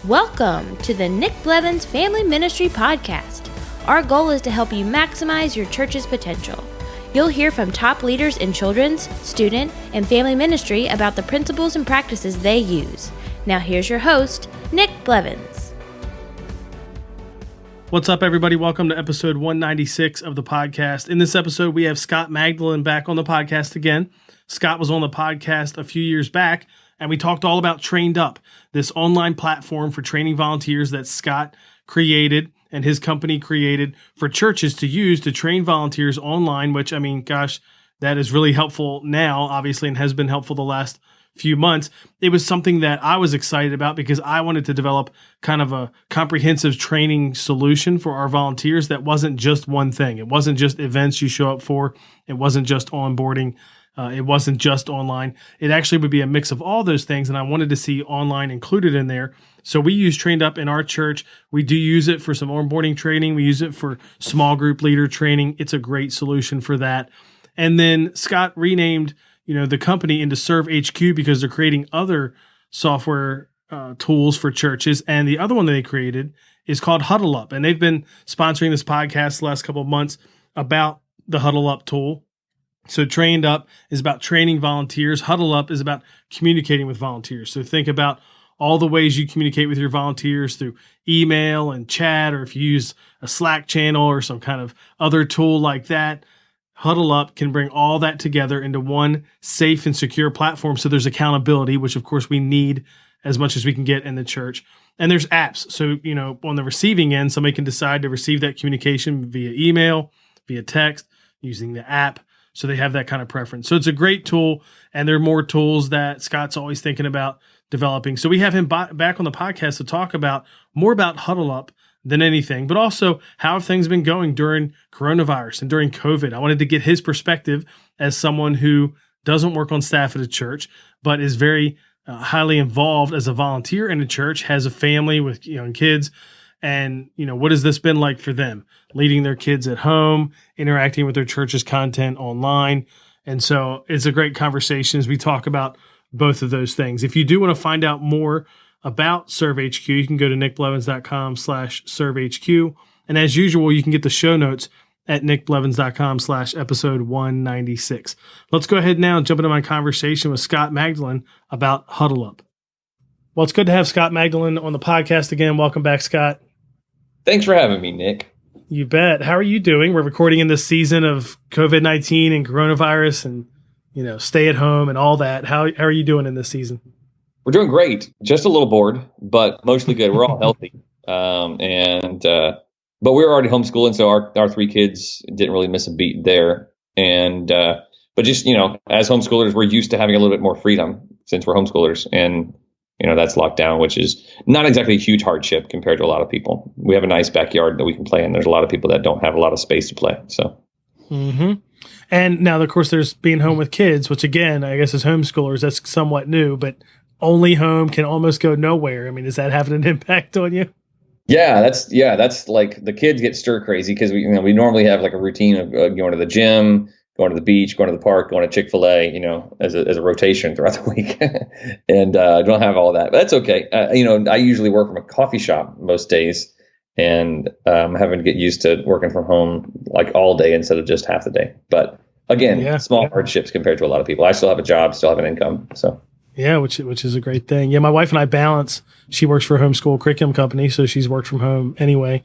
Welcome to the Nick Blevins Family Ministry Podcast. Our goal is to help you maximize your church's potential. You'll hear from top leaders in children's, student, and family ministry about the principles and practices they use. Now here's your host, Nick Blevins. What's up, everybody? Welcome to episode 196 of the podcast. In this episode, we have Scott Magdalein back on the podcast again. Scott was on the podcast a few years back, and we talked all about TrainedUp, this online platform for training volunteers that Scott created and his company created for churches to use to train volunteers online, which, I mean, gosh, that is really helpful now, obviously, and has been helpful the last few months. It was something that I was excited about because I wanted to develop kind of a comprehensive training solution for our volunteers that wasn't just one thing. It wasn't just events you show up for. It wasn't just onboarding. It wasn't just online. It actually would be a mix of all those things, and I wanted to see online included in there. So we use TrainedUp in our church. We do use it for some onboarding training. We use it for small group leader training. It's a great solution for that. And then Scott renamed, the company into ServeHQ because they're creating other software tools for churches. And the other one that they created is called HuddleUp, and they've been sponsoring this podcast the last couple of months about the HuddleUp tool. So TrainedUp is about training volunteers. HuddleUp is about communicating with volunteers. So think about all the ways you communicate with your volunteers through email and chat, or if you use a Slack channel or some kind of other tool like that. HuddleUp can bring all that together into one safe and secure platform. So there's accountability, which of course we need as much as we can get in the church. And there's apps. So, on the receiving end, somebody can decide to receive that communication via email, via text, using the app. So they have that kind of preference. So it's a great tool, and there are more tools that Scott's always thinking about developing. So we have him back on the podcast to talk about more about HuddleUp than anything, but also how have things been going during coronavirus and during COVID. I wanted to get his perspective as someone who doesn't work on staff at a church, but is very highly involved as a volunteer in a church, has a family with young kids. And, what has this been like for them? Leading their kids at home, interacting with their church's content online. And so it's a great conversation as we talk about both of those things. If you do want to find out more about ServeHQ, you can go to nickblevins.com/ServeHQ. And as usual, you can get the show notes at nickblevins.com/episode 196. Let's go ahead now and jump into my conversation with Scott Magdalein about HuddleUp. Well, it's good to have Scott Magdalein on the podcast again. Welcome back, Scott. Thanks for having me, Nick. You bet. How are you doing? We're recording in this season of COVID-19 and coronavirus and, stay at home and all that. How are you doing in this season? We're doing great. Just a little bored, but mostly good. We're all healthy. But we were already homeschooling, so our three kids didn't really miss a beat there. And but just, as homeschoolers, we're used to having a little bit more freedom since we're homeschoolers. And that's locked down, which is not exactly a huge hardship compared to a lot of people. We have a nice backyard that we can play in. There's a lot of people that don't have a lot of space to play. So, And now, of course, there's being home with kids, which again, I guess as homeschoolers, that's somewhat new, but only home can almost go nowhere. I mean, is that having an impact on you? Yeah, that's like the kids get stir crazy because we normally have like a routine of going to the gym, going to the beach, going to the park, going to Chick-fil-A, as a rotation throughout the week. And don't have all that, but that's okay. I usually work from a coffee shop most days, and having to get used to working from home like all day instead of just half the day. But again, small hardships compared to a lot of people. I still have a job, still have an income. So. Yeah, which is a great thing. Yeah, my wife and I balance. She works for a homeschool curriculum company, so she's worked from home anyway.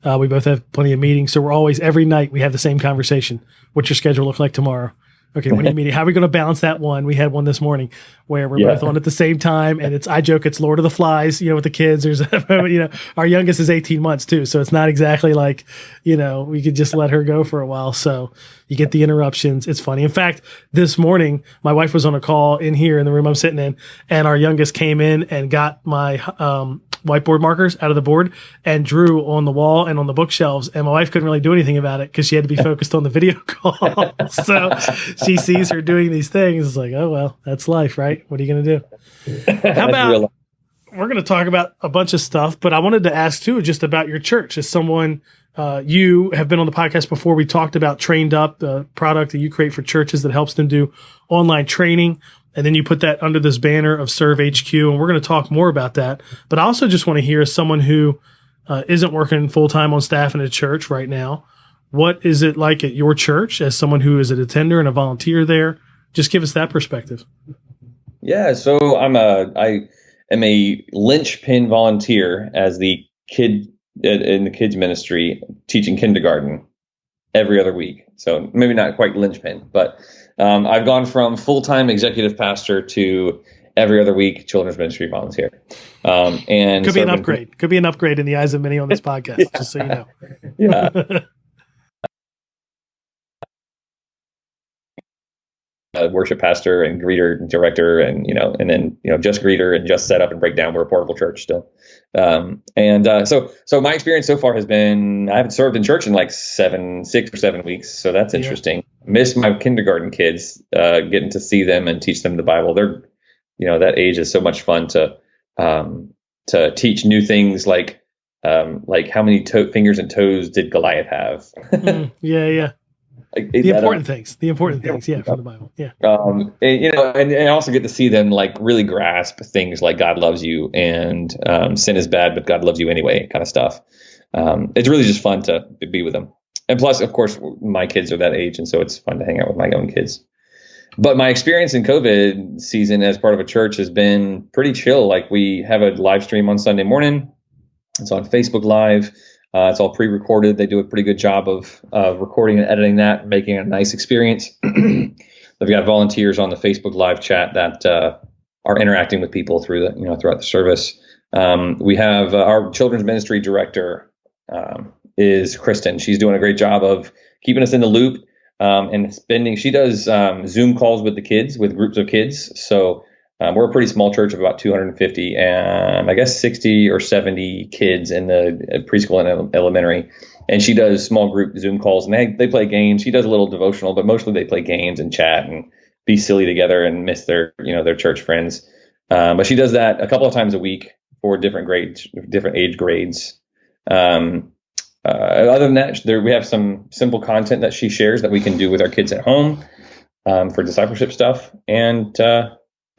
We both have plenty of meetings, so we're always, every night, we have the same conversation. What's your schedule look like tomorrow? Okay, when are you meeting? How are we going to balance that one? We had one this morning where we're both on at the same time, and I joke it's Lord of the Flies, with the kids. There's, our youngest is 18 months too, so it's not exactly like, we could just let her go for a while. So you get the interruptions. It's funny. In fact, this morning, my wife was on a call in here in the room I'm sitting in, and our youngest came in and got my whiteboard markers out of the board and drew on the wall and on the bookshelves. And my wife couldn't really do anything about it because she had to be focused on the video call. So she sees her doing these things. It's like, oh, well, that's life, right? What are you going to do? How about, we're going to talk about a bunch of stuff, but I wanted to ask too, just about your church. As someone, you have been on the podcast before. We talked about TrainedUp, the product that you create for churches that helps them do online training. And then you put that under this banner of ServeHQ, and we're going to talk more about that. But I also just want to hear, as someone who isn't working full-time on staff in a church right now, what is it like at your church as someone who is an attender and a volunteer there? Just give us that perspective. Yeah, so I am a linchpin volunteer as the kid in the kids ministry, teaching kindergarten every other week. So maybe not quite linchpin, but I've gone from full-time executive pastor to every other week children's ministry volunteer. And could be an upgrade. Could be an upgrade in the eyes of many on this podcast, yeah. Just so you know. Yeah. Worship pastor and greeter director, and then just greeter and just set up and break down. We're a portable church still. So my experience so far has been, I haven't served in church in like 6 or 7 weeks. So that's interesting. Yeah. Miss my kindergarten kids, getting to see them and teach them the Bible. They're, that age is so much fun to teach new things like how many fingers and toes did Goliath have? Yeah. The important things, yeah, from the Bible, yeah. And also get to see them like really grasp things like God loves you and sin is bad, but God loves you anyway, kind of stuff. It's really just fun to be with them. And plus, of course, my kids are that age, and so it's fun to hang out with my own kids. But my experience in COVID season as part of a church has been pretty chill. Like, we have a live stream on Sunday morning. It's on Facebook Live. It's all pre-recorded. They do a pretty good job of recording and editing that, making it a nice experience. They've got volunteers on the Facebook Live chat that are interacting with people throughout the service. We have our children's ministry director is Kristen. She's doing a great job of keeping us in the loop and she does Zoom calls with the kids, with groups of kids. So we're a pretty small church of about 250 and I guess 60 or 70 kids in the preschool and elementary. And she does small group Zoom calls, and they play games. She does a little devotional, but mostly they play games and chat and be silly together and miss their church friends. But she does that a couple of times a week for different grades, different age grades. Other than that, we have some simple content that she shares that we can do with our kids at home for discipleship stuff. And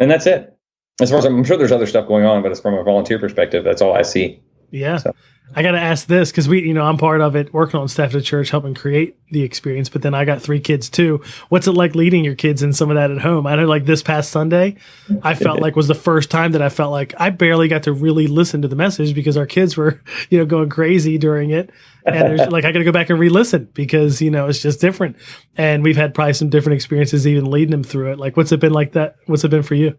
that's it. As far as I'm sure there's other stuff going on, but it's from a volunteer perspective, that's all I see. Yeah. So. I got to ask this because I'm part of it, working on staff at the church, helping create the experience. But then I got 3 kids too. What's it like leading your kids in some of that at home? I know, like this past Sunday, I felt like was the first time that I felt like I barely got to really listen to the message because our kids were, going crazy during it. And there's like, I got to go back and re-listen because, it's just different. And we've had probably some different experiences even leading them through it. Like, what's it been like that? What's it been for you?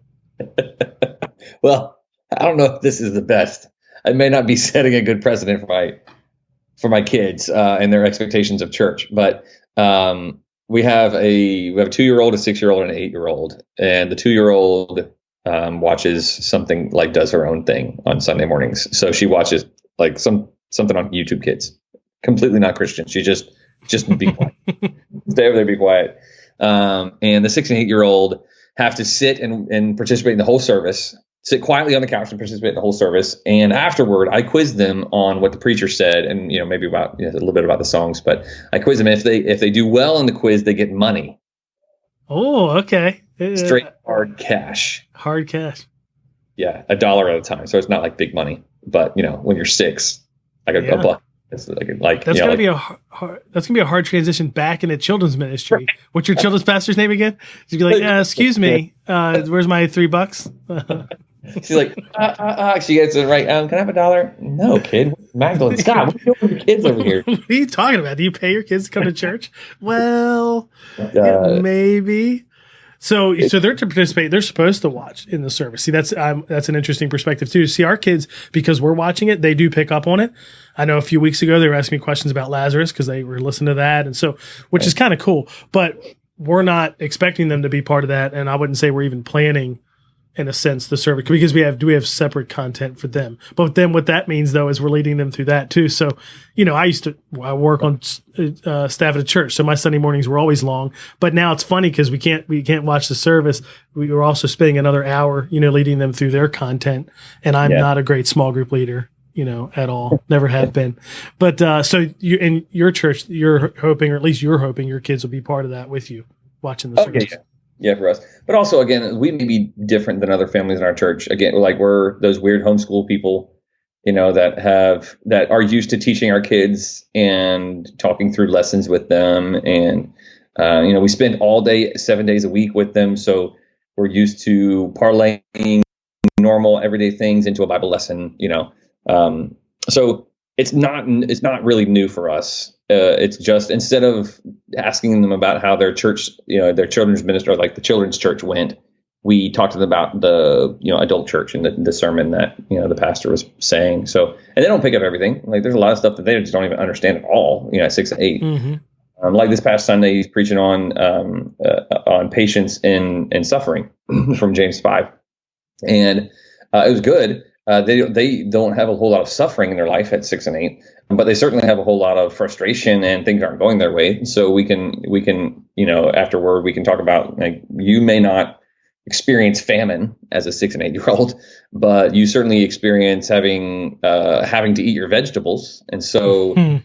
Well, I don't know if this is the best. I may not be setting a good precedent for my kids and their expectations of church, but we have a 2-year-old, a 6-year-old, and an 8-year-old, and the 2-year-old watches something, like does her own thing on Sunday mornings. So she watches like something on YouTube Kids, completely not Christian. She just be quiet, stay over there, be quiet. And the 6 and 8-year-old have to sit and participate in the whole service. Sit quietly on the couch and participate in the whole service. And afterward, I quiz them on what the preacher said, and maybe about a little bit about the songs. But I quiz them. If they do well in the quiz, they get money. Oh, okay. Straight hard cash. Hard cash. Yeah, $1 at a time. So it's not like big money. But when you're 6, like a buck. It's like that's gonna be a hard transition back into children's ministry. What's your children's pastor's name again? She'd be like, "Excuse me, where's my $3?" She's like, she gets it right. Can I have $1? No, kid. Magdalein, Scott, what are you doing with your kids over here? What are you talking about? Do you pay your kids to come to church? Well, maybe. So they're to participate. They're supposed to watch in the service. See, that's an interesting perspective too. See, our kids, because we're watching it, they do pick up on it. I know a few weeks ago they were asking me questions about Lazarus because they were listening to that, and so which is kind of cool. But we're not expecting them to be part of that, and I wouldn't say we're even planning, in a sense, the service, because we have separate content for them. But then what that means though is we're leading them through that too. So, I work on staff at a church, so my Sunday mornings were always long. But now it's funny because we can't watch the service. We were also spending another hour, leading them through their content. And I'm not a great small group leader, at all. Never have been. But so you in your church, you're hoping, or at least you're hoping, your kids will be part of that with you, watching the service. Yeah, for us. But also, again, we may be different than other families in our church. Again, like we're those weird homeschool people, that are used to teaching our kids and talking through lessons with them. And, we spend all day, 7 days a week with them. So we're used to parlaying normal everyday things into a Bible lesson, So it's not really new for us. It's just, instead of asking them about how their church, their children's ministry, or like the children's church went, we talked to them about the, adult church and the sermon that, the pastor was saying. So, and they don't pick up everything. Like there's a lot of stuff that they just don't even understand at all, at 6 and 8. Mm-hmm. Like this past Sunday, he's preaching on patience and suffering from James 5. And it was good. They don't have a whole lot of suffering in their life at 6 and 8, but they certainly have a whole lot of frustration and things aren't going their way. So we can, afterward, we can talk about, like, you may not experience famine as a 6 and 8 year old, but you certainly experience having to eat your vegetables. And so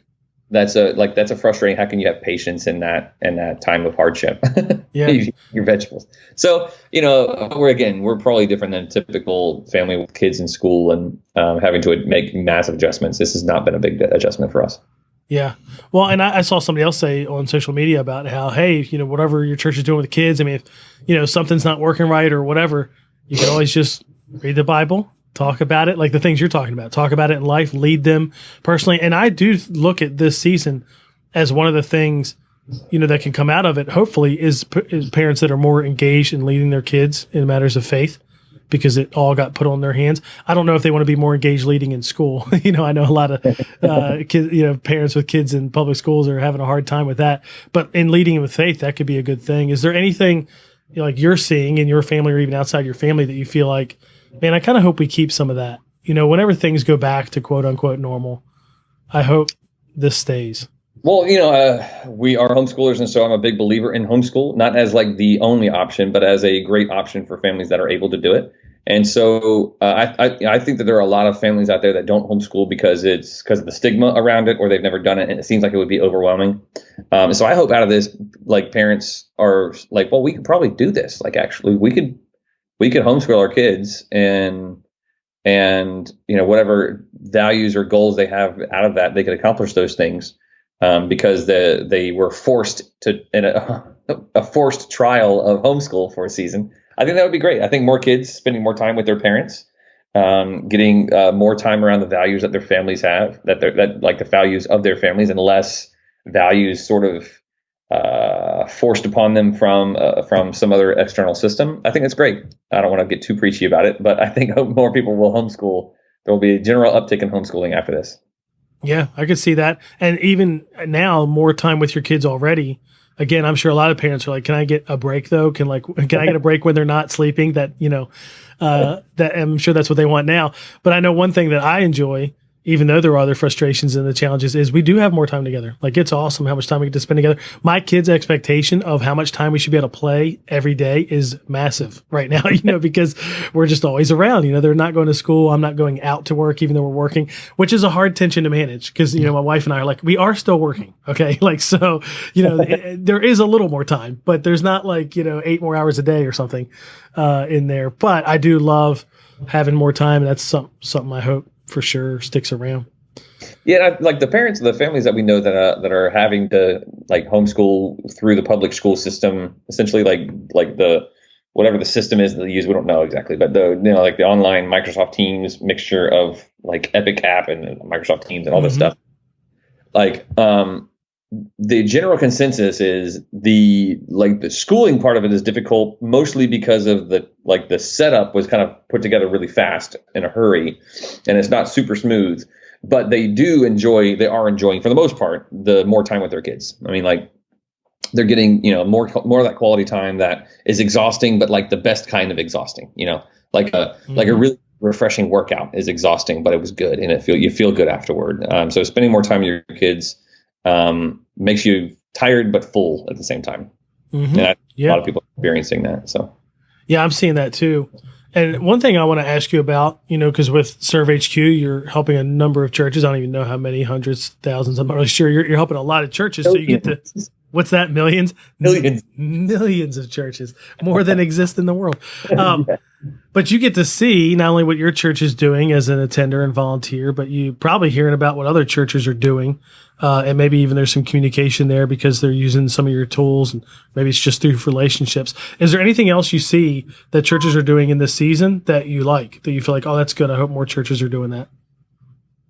that's a frustrating. How can you have patience in that time of hardship? Yeah. Your vegetables. So, we're probably different than a typical family with kids in school and having to make massive adjustments. This has not been a big adjustment for us. Yeah. Well, and I saw somebody else say on social media about how, hey, whatever your church is doing with the kids, I mean, if, something's not working right or whatever, you can always just read the Bible, talk about it, like the things you're talking about, talk about it in life, lead them personally. And I do look at this season as one of the things, that can come out of it, hopefully, is parents that are more engaged in leading their kids in matters of faith, because it all got put on their hands. I don't know if they want to be more engaged leading in school. I know a lot of kids, parents with kids in public schools are having a hard time with that. But in leading with faith, that could be a good thing. Is there anything like you're seeing in your family or even outside your family that you feel like, man, I kind of hope we keep some of that? Whenever things go back to quote unquote normal, I hope this stays. Well, we are homeschoolers, and so I'm a big believer in homeschool, not as like the only option, but as a great option for families that are able to do it. And so I think that there are a lot of families out there that don't homeschool because of the stigma around it, or they've never done it, and it seems like it would be overwhelming. So I hope out of this, like, parents are like, well, we could probably do this. Like, actually, we could homeschool our kids and whatever values or goals they have out of that, they could accomplish those things. Because they were forced to in a forced trial of homeschool for a season. I think that would be great. I think more kids spending more time with their parents, getting more time around the values that their families have, that like the values of their families, and less values sort of forced upon them from some other external system. I think that's great. I don't want to get too preachy about it, but I think more people will homeschool. There will be a general uptick in homeschooling after this. Yeah, I could see that. And even now, more time with your kids already. Again, I'm sure a lot of parents are like, can I get a break though? Can I get a break when they're not sleeping? That I'm sure that's what they want now. But I know one thing that I enjoy, even though there are other frustrations and the challenges, is we do have more time together. Like, it's awesome how much time we get to spend together. My kids' expectation of how much time we should be able to play every day is massive right now, because we're just always around. They're not going to school. I'm not going out to work, even though we're working, which is a hard tension to manage because, my wife and I are like, we are still working. Okay. Like, so, there is a little more time, but there's not like, 8 more hours a day or something in there. But I do love having more time. And that's something I hope for sure sticks around. Yeah, like the families that we know that are having to like homeschool through the public school system, essentially like the whatever the system is that they use, we don't know exactly, but like the online Microsoft Teams mixture of like Epic app and Microsoft Teams and all this stuff. Like the general consensus is the schooling part of it is difficult, mostly because of the setup was kind of put together really fast in a hurry, and it's not super smooth. But they are enjoying for the most part the more time with their kids. I mean, like, they're getting more of that quality time that is exhausting, but like the best kind of exhausting. Like a really refreshing workout is exhausting, but it was good, and you feel good afterward. So spending more time with your kids makes you tired but full at the same time. Mm-hmm. And a lot of people are experiencing that. So yeah, I'm seeing that too. And one thing I want to ask you about, because with ServeHQ, you're helping a number of churches. I don't even know how many, hundreds, thousands. I'm not really sure. You're helping a lot of churches. So you get to What's that? Millions? Millions. Millions of churches, more than exist in the world. Yeah. But you get to see not only what your church is doing as an attender and volunteer, but you probably hearing about what other churches are doing. And maybe even there's some communication there because they're using some of your tools, and maybe it's just through relationships. Is there anything else you see that churches are doing in this season that you like, that you feel like, oh, that's good, I hope more churches are doing that?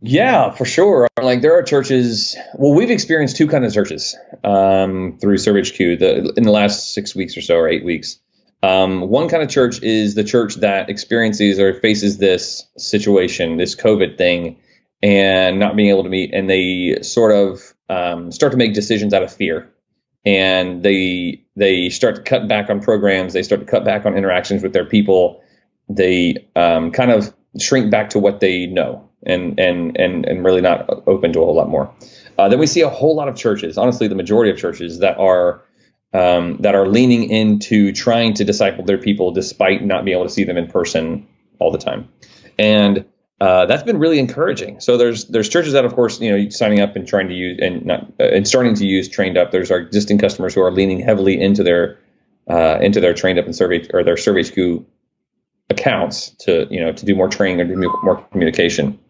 Yeah, for sure. Like there are churches. Well, we've experienced two kinds of churches through ServeHQ in the last 6 weeks or so, or 8 weeks. One kind of church is the church that experiences or faces this situation, this COVID thing, and not being able to meet, and they sort of start to make decisions out of fear, and they start to cut back on programs. They start to cut back on interactions with their people. They kind of shrink back to what they know. And really not open to a whole lot more. Then we see a whole lot of churches, honestly, the majority of churches that are leaning into trying to disciple their people despite not being able to see them in person all the time. And that's been really encouraging. So there's churches that, of course, signing up and trying to use and starting to use TrainedUp. There's our existing customers who are leaning heavily into their TrainedUp and their ServeHQ accounts to do more training or do more communication.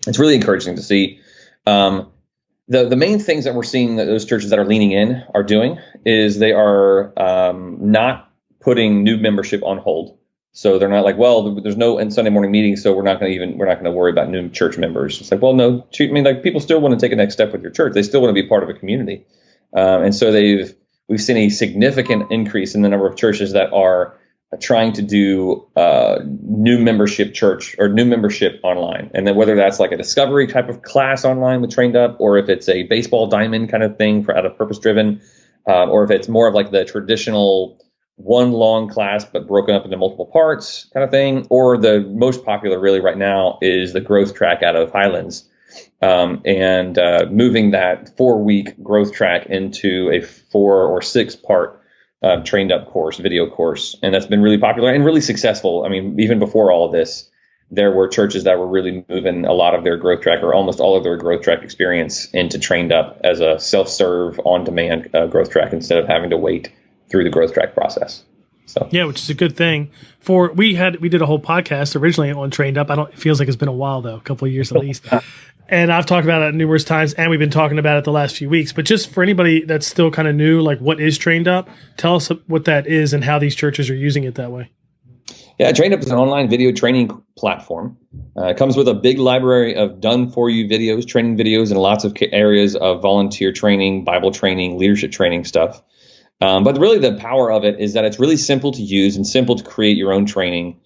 It's really encouraging to see. The main things that we're seeing that those churches that are leaning in are doing is they are not putting new membership on hold. So they're not like, well, there's no Sunday morning meetings, so we're not going to worry about new church members. It's like, well, no, people still want to take a next step with your church. They still want to be part of a community, and so we've seen a significant increase in the number of churches that are trying to do new membership church or new membership online. And then whether that's like a discovery type of class online with TrainedUp, or if it's a baseball diamond kind of thing out of purpose driven, or if it's more of like the traditional one long class but broken up into multiple parts kind of thing, or the most popular really right now is the growth track out of Highlands, and moving that 4-week growth track into a 4 or 6 part TrainedUp course, video course. And that's been really popular and really successful. I mean, even before all of this, there were churches that were really moving a lot of their growth track or almost all of their growth track experience into TrainedUp as a self-serve on-demand growth track instead of having to wait through the growth track process. So yeah, which is a good thing. We did a whole podcast originally on TrainedUp. It feels like it's been a while though, a couple of years at least. And I've talked about it numerous times, and we've been talking about it the last few weeks. But just for anybody that's still kind of new, like what is TrainedUp? Tell us what that is and how these churches are using it that way. Yeah, TrainedUp is an online video training platform. It comes with a big library of done-for-you videos, training videos, and lots of areas of volunteer training, Bible training, leadership training stuff. But really the power of it is that it's really simple to use and simple to create your own training.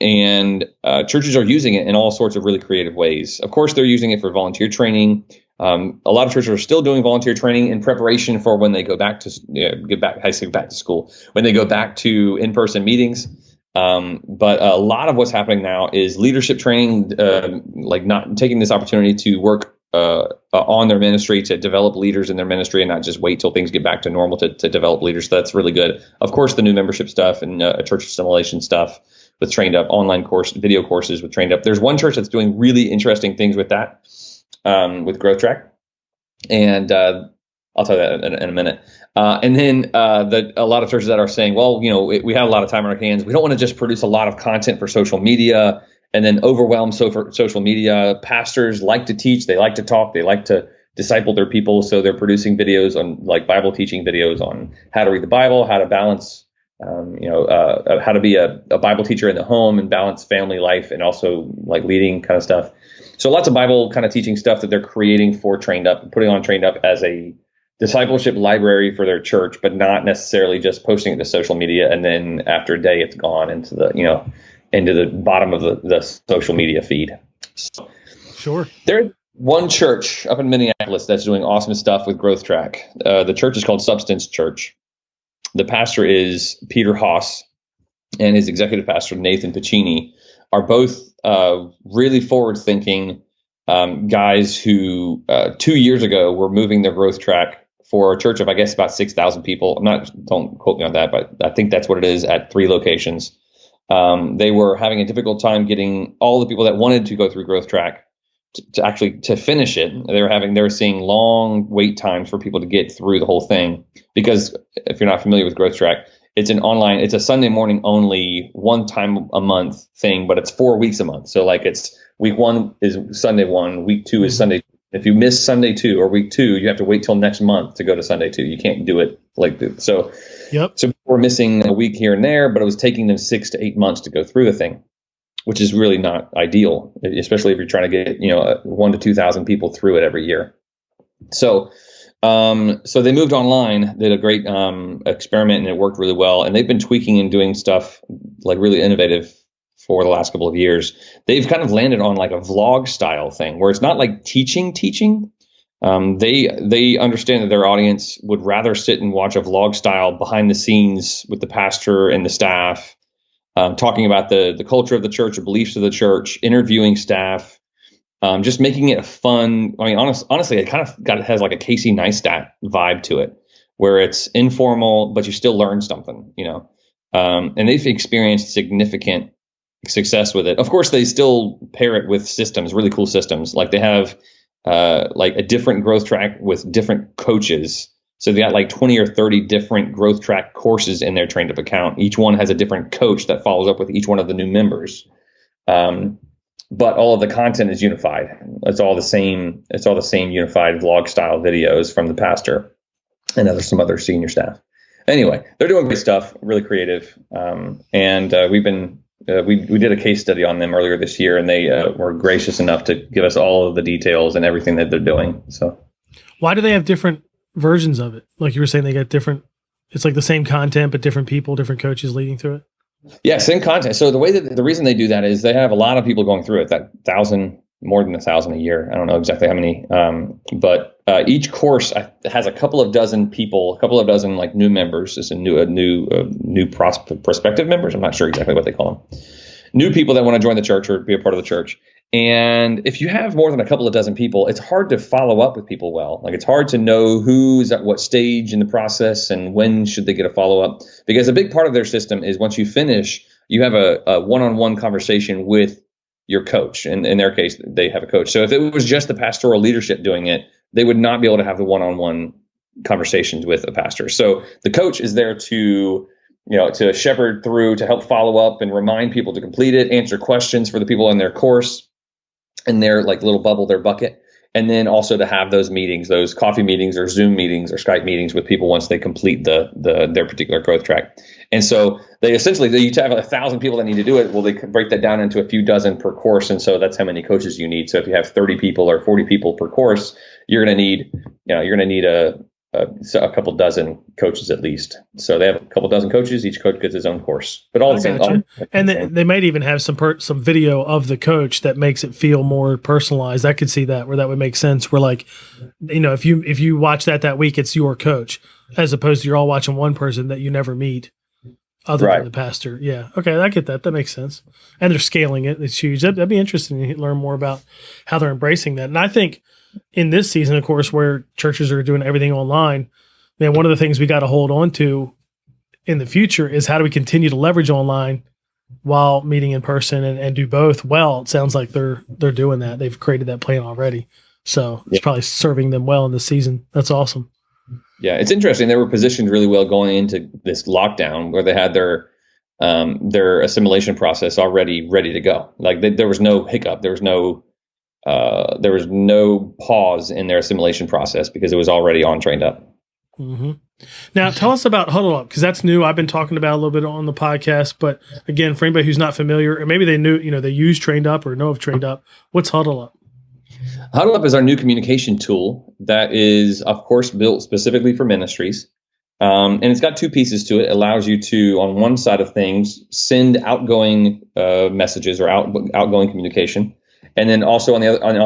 And churches are using it in all sorts of really creative ways. Of course, they're using it for volunteer training. A lot of churches are still doing volunteer training in preparation for when they go back to back to school, when they go back to in-person meetings. But a lot of what's happening now is leadership training, like not taking this opportunity to work on their ministry, to develop leaders in their ministry and not just wait till things get back to normal to develop leaders. So that's really good. Of course, the new membership stuff and church assimilation stuff with TrainedUp, online video courses with TrainedUp. There's one church that's doing really interesting things with that, with Growth Track. And I'll tell you that in a minute. And then a lot of churches that are saying, well, we have a lot of time on our hands. We don't want to just produce a lot of content for social media and then overwhelm social media. Pastors like to teach. They like to talk. They like to disciple their people. So they're producing videos on like Bible teaching videos on how to read the Bible, how to balance how to be a Bible teacher in the home and balance family life and also like leading kind of stuff. So lots of Bible kind of teaching stuff that they're creating for TrainedUp and putting on TrainedUp as a discipleship library for their church, but not necessarily just posting it to social media. And then after a day, it's gone into the bottom of the social media feed. So, sure. There's one church up in Minneapolis that's doing awesome stuff with Growth Track. The church is called Substance Church. The pastor is Peter Haas, and his executive pastor, Nathan Piccini, are both really forward-thinking guys who 2 years ago were moving their Growth Track for a church of, I guess, about 6,000 people. Don't quote me on that, but I think that's what it is at 3 locations. They were having a difficult time getting all the people that wanted to go through Growth Track to actually to finish it. They were seeing long wait times for people to get through the whole thing, because if you're not familiar with Growth Track, it's a Sunday morning only, one time a month thing, but it's 4 weeks a month. So like it's week 1 is Sunday 1, week 2 is Sunday. If you miss Sunday 2 or week 2, you have to wait till next month to go to Sunday 2. You can't do it like this. So, So we're missing a week here and there, but it was taking them 6 to 8 months to go through the thing, which is really not ideal, especially if you're trying to get 1,000 to 2,000 people through it every year. So they moved online, did a great experiment, and it worked really well. And they've been tweaking and doing stuff like really innovative for the last couple of years. They've kind of landed on like a vlog style thing where it's not like teaching. They understand that their audience would rather sit and watch a vlog style behind the scenes with the pastor and the staff, talking about the culture of the church, the beliefs of the church, interviewing staff, just making it fun. I mean, honestly, it kind of has like a Casey Neistat vibe to it, where it's informal, but you still learn something, and they've experienced significant success with it. Of course, they still pair it with systems, really cool systems. Like they have like a different growth track with different coaches. So they got like 20 or 30 different growth track courses in their TrainedUp account. Each one has a different coach that follows up with each one of the new members. But all of the content is unified. It's all the same unified vlog style videos from the pastor and some other senior staff. Anyway, they're doing great stuff, really creative. And we did a case study on them earlier this year, and they were gracious enough to give us all of the details and everything that they're doing. So, why do they have different versions of it? Like you were saying, they got different. It's like the same content, but different people, different coaches leading through it. Yeah, same content. So the reason they do that is they have a lot of people going through it. That 1,000, more than 1,000 a year. I don't know exactly how many, but each course has a couple of dozen people, a couple of dozen like new members. It's new prospective members. I'm not sure exactly what they call them. New people that want to join the church or be a part of the church. And if you have more than a couple of dozen people, it's hard to follow up with people well. Like it's hard to know who's at what stage in the process and when should they get a follow up. Because a big part of their system is once you finish, you have a one-on-one conversation with your coach. And in their case, they have a coach. So if it was just the pastoral leadership doing it, they would not be able to have the one-on-one conversations with a pastor. So the coach is there to shepherd through, to help follow up and remind people to complete it, answer questions for the people in their course, in their like little bubble, their bucket. And then also to have those meetings, those coffee meetings or Zoom meetings or Skype meetings with people once they complete their particular growth track. And so they essentially, you have 1,000 people that need to do it. Well, they break that down into a few dozen per course. And so that's how many coaches you need. So if you have 30 people or 40 people per course, you're going to need a couple dozen coaches at least. So they have a couple dozen coaches. Each coach gets his own course, but all the same. And they might even have some video of the coach that makes it feel more personalized. I could see that where that would make sense. Where like, if you watch that week, it's your coach, as opposed to you're all watching one person that you never meet other than the pastor. Yeah. Okay. I get that. That makes sense. And they're scaling it. It's huge. That'd be interesting to learn more about how they're embracing that. And I think in this season, of course, where churches are doing everything online, man, one of the things we got to hold on to in the future is how do we continue to leverage online while meeting in person and do both well. It sounds like they're doing that. They've created that plan already. So it's probably serving them well in the season. That's awesome. Yeah, it's interesting. They were positioned really well going into this lockdown where they had their assimilation process already ready to go. Like there was no hiccup. There was no pause in their assimilation process because it was already on TrainedUp. Mm-hmm. Now, tell us about HuddleUp, because that's new. I've been talking about a little bit on the podcast, but again, for anybody who's not familiar, or maybe they they use TrainedUp or know of TrainedUp, what's HuddleUp? HuddleUp is our new communication tool that is, of course, built specifically for ministries. And it's got two pieces to it. It allows you to, on one side of things, send outgoing messages or outgoing communication. And then also on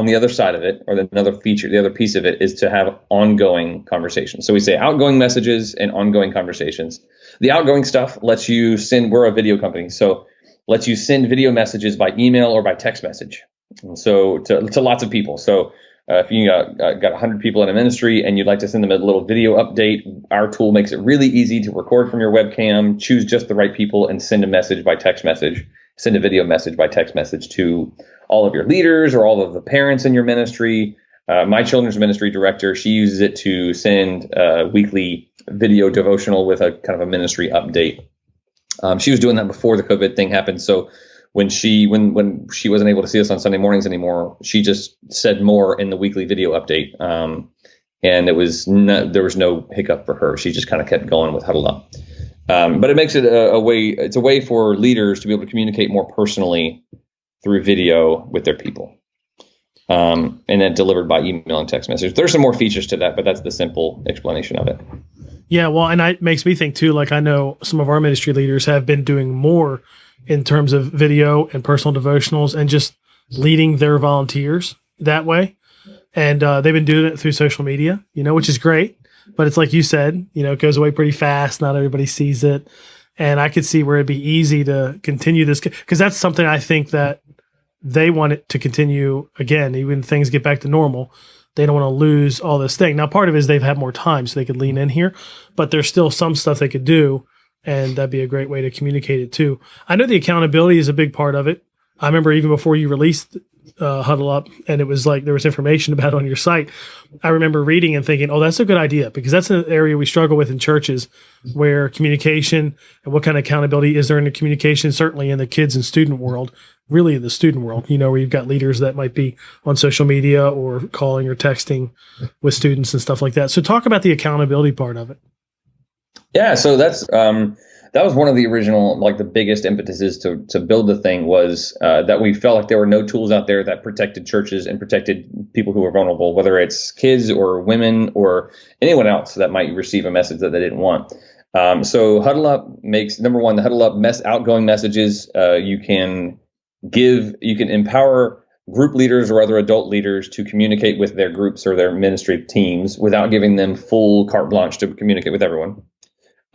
the other side of it, or another feature, the other piece of it is to have ongoing conversations. So we say outgoing messages and ongoing conversations. The outgoing stuff lets you send, we're a video company, so lets you send video messages by email or by text message. And so to lots of people. So if you got 100 people in a ministry and you'd like to send them a little video update, our tool makes it really easy to record from your webcam, choose just the right people, and send a message by text message. send a video message by text message to all of your leaders or all of the parents in your ministry. My children's ministry director, she uses it to send a weekly video devotional with a kind of a ministry update. She was doing that before the COVID thing happened. So when she wasn't able to see us on Sunday mornings anymore, she just said more in the weekly video update. And there was no hiccup for her. She just kind of kept going with HuddleUp. But it makes it it's a way for leaders to be able to communicate more personally through video with their people. And then delivered by email and text message. There's some more features to that, but that's the simple explanation of it. Yeah, well, and it makes me think too, like I know some of our ministry leaders have been doing more in terms of video and personal devotionals and just leading their volunteers that way. And they've been doing it through social media, which is great. But it's like you said, it goes away pretty fast. Not everybody sees it. And I could see where it'd be easy to continue this, because that's something I think that they want it to continue again, even if things get back to normal. They don't want to lose all this thing. Now, part of it is they've had more time, so they could lean in here, but there's still some stuff they could do, and that'd be a great way to communicate it too. I know the accountability is a big part of it. I remember even before you released HuddleUp, and it was like there was information about it on your site, I remember reading and thinking, oh, that's a good idea, because that's an area we struggle with in churches, where communication and what kind of accountability is there in the communication, certainly in the kids and student world, really in the student world, where you've got leaders that might be on social media or calling or texting with students and stuff like that. So talk about the accountability part of it. Yeah, so that's that was one of the original, like the biggest impetuses to build the thing was that we felt like there were no tools out there that protected churches and protected people who were vulnerable, whether it's kids or women or anyone else that might receive a message that they didn't want. So HuddleUp makes, number one, the HuddleUp outgoing messages. You can empower group leaders or other adult leaders to communicate with their groups or their ministry teams without giving them full carte blanche to communicate with everyone.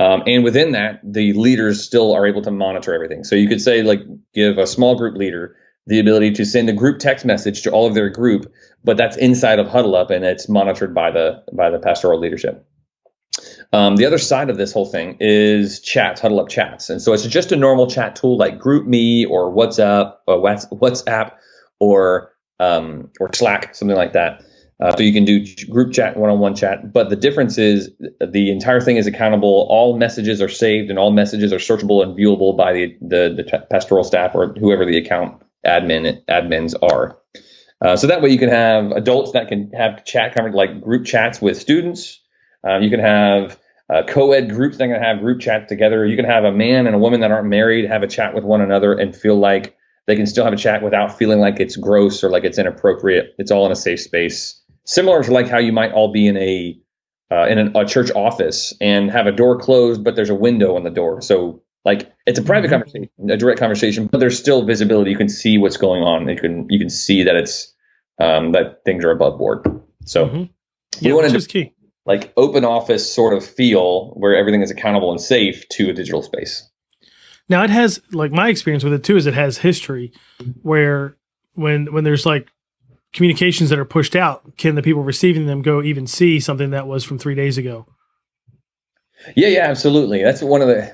And within that, the leaders still are able to monitor everything. So you could say, like, give a small group leader the ability to send a group text message to all of their group, but that's inside of HuddleUp and it's monitored by the pastoral leadership. The other side of this whole thing is chats, HuddleUp chats. And so it's just a normal chat tool like GroupMe or WhatsApp or Slack, something like that. So you can do group chat, one-on-one chat. But the difference is the entire thing is accountable. All messages are saved and all messages are searchable and viewable by the pastoral staff or whoever the account admins are. So that way you can have adults that can have chat covered like group chats with students. You can have co-ed groups that can have group chats together. You can have a man and a woman that aren't married have a chat with one another and feel like they can still have a chat without feeling like it's gross or like it's inappropriate. It's all in a safe space. Similar to like how you might all be in a church office and have a door closed, but there's a window on the door. So like it's a private conversation, a direct conversation, but there's still visibility. You can see what's going on. You can see that it's that things are above board. So yeah, which is key. Like open office sort of feel where everything is accountable and safe to a digital space. Now it has, like my experience with it too, is it has history where when there's like communications that are pushed out, can the people receiving them go even see something that was from 3 days ago? Yeah, absolutely. That's one of the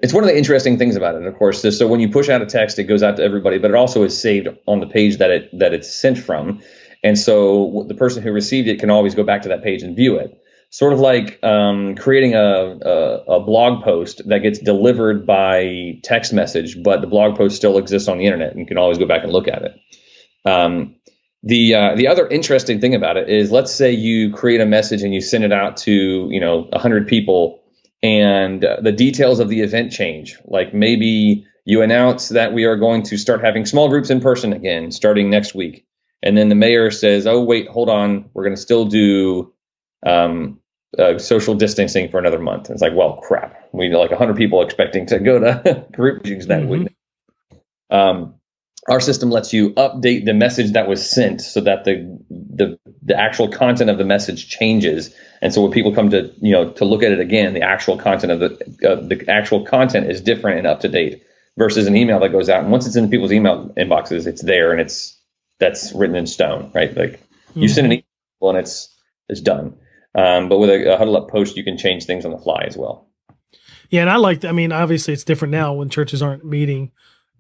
it's one of the interesting things about it, of course. So when you push out a text, it goes out to everybody, but it also is saved on the page that it's sent from. And so the person who received it can always go back to that page and view it. Sort of like creating a blog post that gets delivered by text message, but the blog post still exists on the internet and you can always go back and look at it. The other interesting thing about it is, let's say you create a message and you send it out to 100 people, and the details of the event change. Like maybe you announce that we are going to start having small groups in person again starting next week, and then the mayor says, "Oh wait, hold on, we're going to still do social distancing for another month." And it's like, well, crap. We like 100 people expecting to go to group meetings that week. Our system lets you update the message that was sent so that the actual content of the message changes. And so when people come to look at it again, the actual content of the actual content is different and up to date versus an email that goes out. And once it's in people's email inboxes, it's there and that's written in stone, right? Like you send an email and it's done. But with a HuddleUp post, you can change things on the fly as well. Yeah, and I mean, obviously it's different now when churches aren't meeting,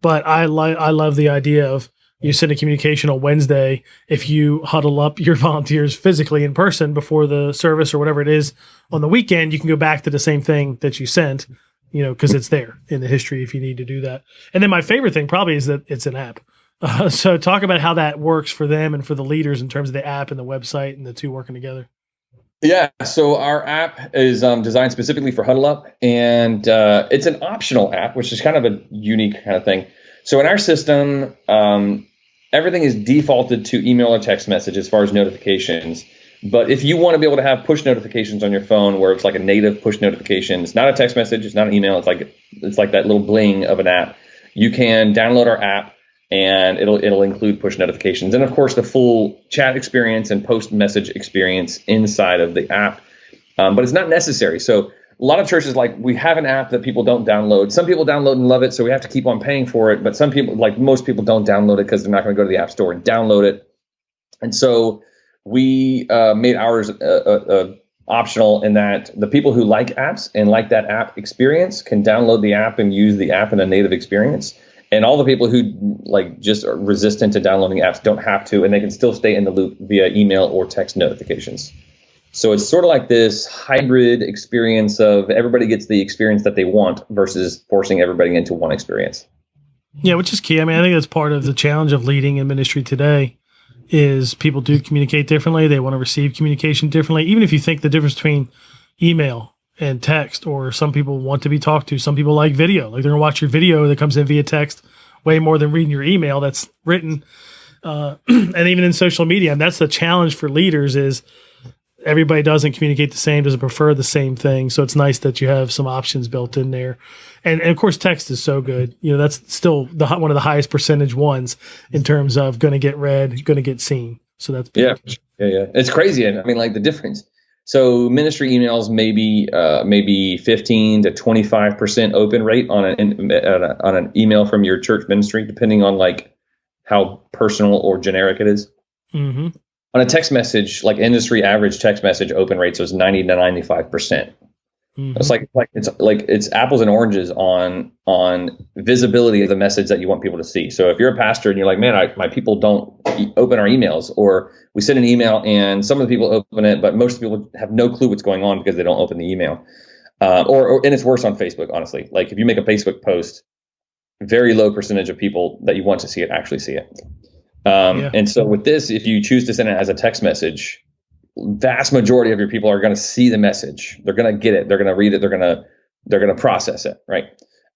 but I love the idea of you send a communication on Wednesday. If you huddle up your volunteers physically in person before the service or whatever it is on the weekend, you can go back to the same thing that you sent, because it's there in the history if you need to do that. And then my favorite thing probably is that it's an app. So talk about how that works for them and for the leaders in terms of the app and the website and the two working together. Yeah, so our app is designed specifically for HuddleUp, and it's an optional app, which is kind of a unique kind of thing. So in our system, everything is defaulted to email or text message as far as notifications. But if you want to be able to have push notifications on your phone, where it's like a native push notification, it's not a text message, it's not an email, it's like that little bling of an app. You can download our app, and it'll include push notifications, and of course the full chat experience and post message experience inside of the app. But it's not necessary. So a lot of churches, we have an app that people don't download. Some people download and love it, so we have to keep on paying for it. But some people, most people, don't download it because they're not going to go to the app store and download it. And so we made ours optional, in that the people who like apps and like that app experience can download the app and use the app in a native experience. And all the people who just are resistant to downloading apps don't have to, and they can still stay in the loop via email or text notifications. So it's sort of like this hybrid experience of everybody gets the experience that they want versus forcing everybody into one experience. Yeah, which is key. I mean, I think that's part of the challenge of leading in ministry today is people do communicate differently. They want to receive communication differently. Even if you think the difference between email and text, or some people want to be talked to. Some people like video. They're going to watch your video that comes in via text way more than reading your email that's written. And even in social media. And that's the challenge for leaders is everybody doesn't communicate the same, doesn't prefer the same thing. So it's nice that you have some options built in there. And of course, text is so good. That's still one of the highest percentage ones in terms of going to get read, going to get seen. So that's big. Yeah. It's crazy. And I mean, the difference. So ministry emails maybe 15 to 25% open rate on an email from your church ministry, depending on how personal or generic it is. Mm-hmm. On a text message, industry average text message open rates was 90 to 95%. Mm-hmm. It's apples and oranges on visibility of the message that you want people to see. So if you're a pastor and you're like, man, my people don't open our emails, or we send an email and some of the people open it, but most people have no clue what's going on because they don't open the email. And it's worse on Facebook, honestly. If you make a Facebook post, very low percentage of people that you want to see it actually see it. And so with this, if you choose to send it as a text message, vast majority of your people are going to see the message. They're going to get it. They're going to read it. They're going to process it. Right.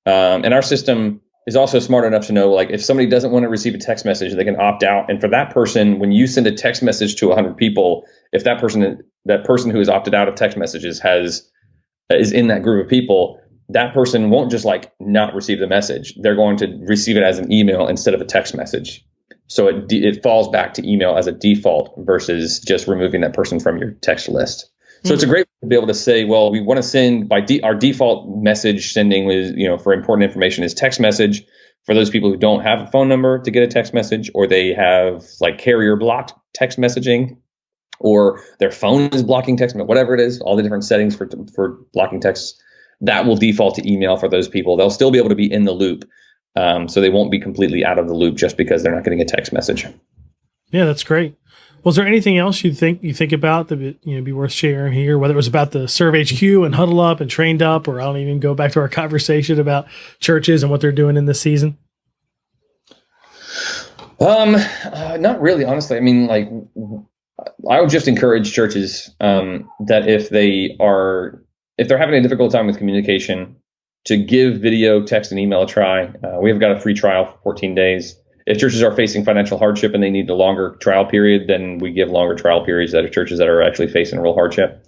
And our system is also smart enough to know, if somebody doesn't want to receive a text message, they can opt out. And for that person, when you send a text message to 100 people, if that person who is opted out of text messages is in that group of people, that person won't just not receive the message. They're going to receive it as an email instead of a text message. So it falls back to email as a default versus just removing that person from your text list. So It's a great way to be able to say, well, we want to send our default message sending is, for important information is text message for those people who don't have a phone number to get a text message, or they have carrier blocked text messaging, or their phone is blocking text, whatever it is, all the different settings for blocking text, that will default to email for those people. They'll still be able to be in the loop. So they won't be completely out of the loop just because they're not getting a text message. Yeah, that's great. Was there anything else you think about that would be worth sharing here? Whether it was about the ServeHQ and HuddleUp and TrainedUp, or I'll even go back to our conversation about churches and what they're doing in this season. Not really, honestly. I mean, I would just encourage churches that if they're having a difficult time with communication, to give video, text, and email a try. We've got a free trial for 14 days. If churches are facing financial hardship and they need a longer trial period, then we give longer trial periods to churches that are actually facing real hardship.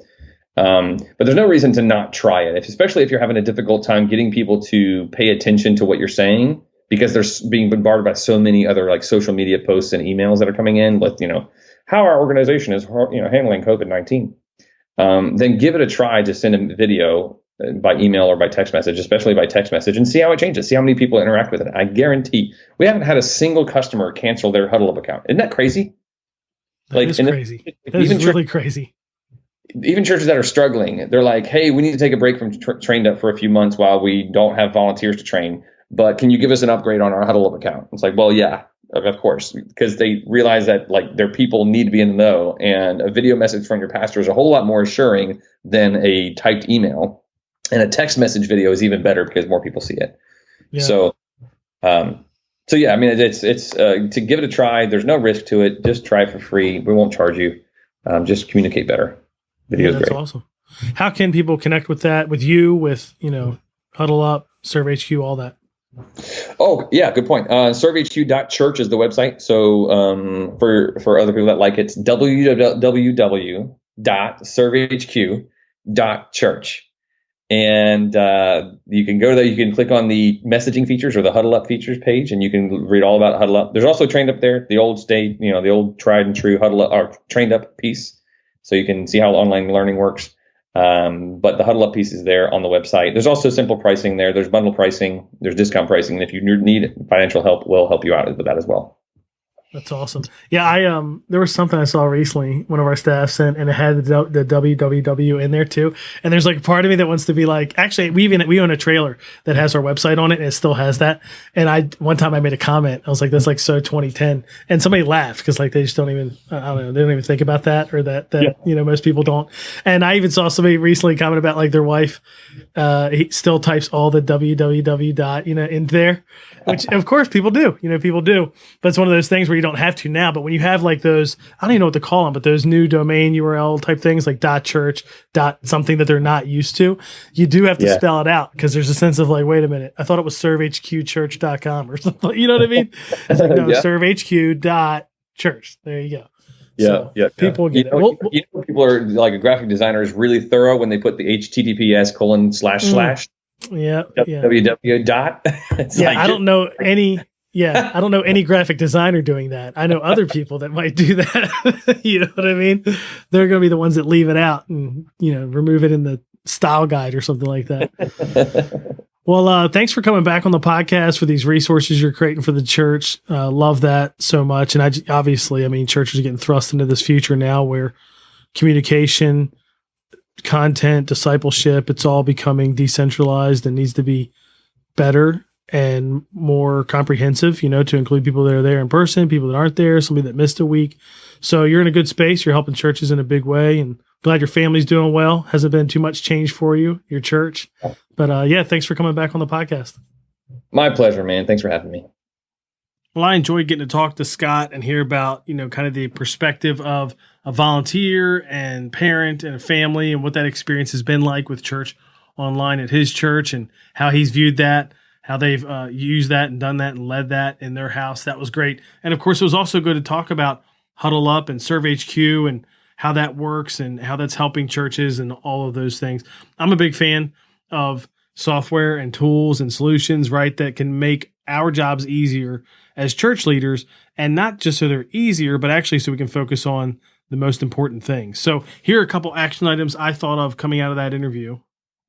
But there's no reason to not try it, especially if you're having a difficult time getting people to pay attention to what you're saying, because they're being bombarded by so many other social media posts and emails that are coming in with, how our organization is, handling COVID-19. Then give it a try to send a video by email or by text message, especially by text message, and see how it changes, see how many people interact with it. I guarantee we haven't had a single customer cancel their HuddleUp account. Isn't that crazy? That is crazy. That is really crazy. even churches that are struggling, they're like, hey, we need to take a break from TrainedUp for a few months while we don't have volunteers to train. But can you give us an upgrade on our HuddleUp account? It's like, well, yeah, of course, because they realize that like their people need to be in the know, and a video message from your pastor is a whole lot more assuring than a typed email, and a text message video is even better because more people see it. Yeah. So yeah, I mean, it's to give it a try. There's no risk to it. Just try it for free. We won't charge you. Just communicate better. Video is great. That's awesome. How can people connect with that, with you, with, HuddleUp, ServeHQ, all that? Oh, yeah, good point. ServeHQ.church is the website. So for other people that like it, it's www.servehq.church. And you can go there. You can click on the messaging features or the HuddleUp features page, and you can read all about HuddleUp. There's also TrainedUp there, the old the old tried and true HuddleUp or TrainedUp piece. So you can see how online learning works. But the HuddleUp piece is there on the website. There's also simple pricing there. There's bundle pricing. There's discount pricing. And if you need financial help, we'll help you out with that as well. That's awesome. Yeah, there was something I saw recently, one of our staff sent, and it had the www in there too. And there's like a part of me that wants to be like, actually, we own a trailer that has our website on it, and it still has that. And one time I made a comment. I was like, that's like so 2010. And somebody laughed because like they just don't even, I don't know, they don't even think about that, or that yeah. Most people don't. And I even saw somebody recently comment about like their wife he still types all the www dot in there, which of course people do. People do. But it's one of those things where you don't have to now. But when you have like those, I don't even know what to call them, but those new domain URL type things like .church, something that they're not used to, you do have to spell it out, because there's a sense of like, wait a minute, I thought it was servehqchurch.com or something. You know what I mean? It's like, no, servehq.church. There you go. Yeah, people get it. People are like, a graphic designer is really thorough when they put the https:// www dot. I don't know any. Yeah, I don't know any graphic designer doing that. I know other people that might do that. You know what I mean? They're going to be the ones that leave it out and remove it in the style guide or something like that. Well, thanks for coming back on the podcast, for these resources you're creating for the church. Love that so much. And obviously, churches are getting thrust into this future now where communication, content, discipleship, it's all becoming decentralized and needs to be better and more comprehensive, to include people that are there in person, people that aren't there, somebody that missed a week. So you're in a good space. You're helping churches in a big way, and glad your family's doing well. Hasn't been too much change for you, your church. But thanks for coming back on the podcast. My pleasure, man. Thanks for having me. Well, I enjoyed getting to talk to Scott and hear about, kind of the perspective of a volunteer and parent and a family, and what that experience has been like with church online at his church, and how he's viewed that, how they've used that and done that and led that in their house. That was great. And of course, it was also good to talk about HuddleUp and ServeHQ and how that works and how that's helping churches and all of those things. I'm a big fan of software and tools and solutions, right, that can make our jobs easier as church leaders, and not just so they're easier, but actually so we can focus on the most important things. So here are a couple action items I thought of coming out of that interview.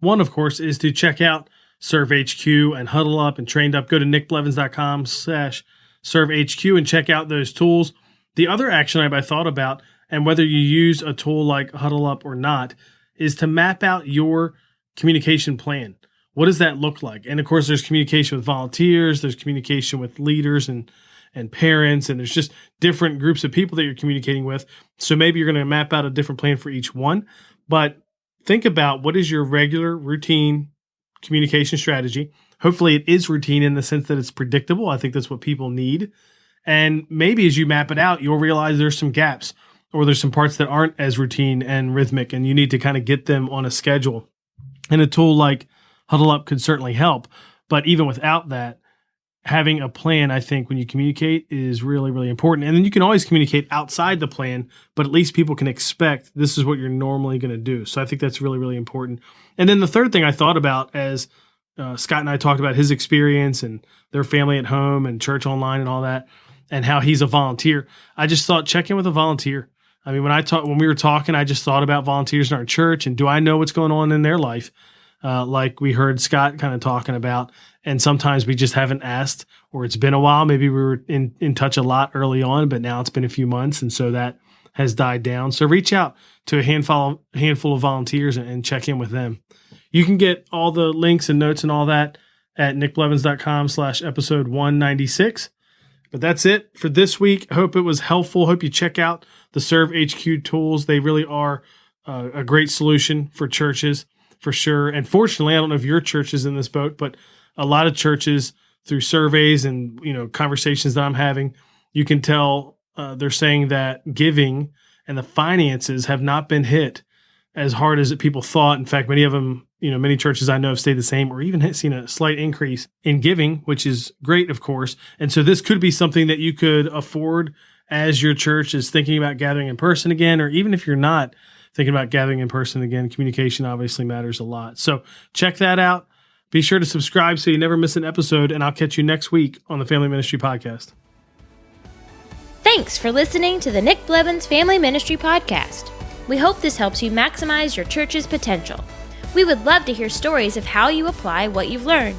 One, of course, is to check out ServeHQ and HuddleUp and TrainedUp. Go to nickblevins.com/ServeHQ and check out those tools. The other action item I thought about, and whether you use a tool like HuddleUp or not, is to map out your communication plan. What does that look like? And of course, there's communication with volunteers, there's communication with leaders and parents, and there's just different groups of people that you're communicating with. So maybe you're going to map out a different plan for each one. But think about, what is your regular routine communication strategy? Hopefully it is routine in the sense that it's predictable. I think that's what people need. And maybe as you map it out, you'll realize there's some gaps, or there's some parts that aren't as routine and rhythmic, and you need to kind of get them on a schedule. And a tool like HuddleUp could certainly help. But even without that, having a plan, I think, when you communicate is really, really important. And then you can always communicate outside the plan, but at least people can expect this is what you're normally going to do. So I think that's really, really important. And then the third thing I thought about, as Scott and I talked about his experience and their family at home and church online and all that, and how he's a volunteer, I just thought, check in with a volunteer. When we were talking, I just thought about volunteers in our church, and do I know what's going on in their life? Like we heard Scott kind of talking about, and sometimes we just haven't asked, or it's been a while. Maybe we were in touch a lot early on, but now it's been a few months. And so that has died down. So reach out to a handful of volunteers and check in with them. You can get all the links and notes and all that at nickblevins.com/episode 196. But that's it for this week. I hope it was helpful. Hope you check out the ServeHQ tools. They really are a great solution for churches for sure. And fortunately, I don't know if your church is in this boat, but a lot of churches through surveys and conversations that I'm having, you can tell they're saying that giving and the finances have not been hit as hard as people thought. In fact, many of them, many churches I know have stayed the same or even seen a slight increase in giving, which is great, of course. And so this could be something that you could afford as your church is thinking about gathering in person again, or even if you're not thinking about gathering in person again, communication obviously matters a lot. So check that out. Be sure to subscribe so you never miss an episode, and I'll catch you next week on the Family Ministry Podcast. Thanks for listening to the Nick Blevins Family Ministry Podcast. We hope this helps you maximize your church's potential. We would love to hear stories of how you apply what you've learned.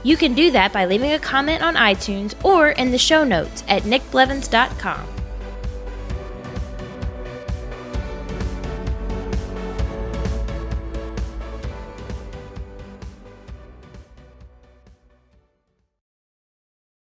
You can do that by leaving a comment on iTunes or in the show notes at nickblevins.com.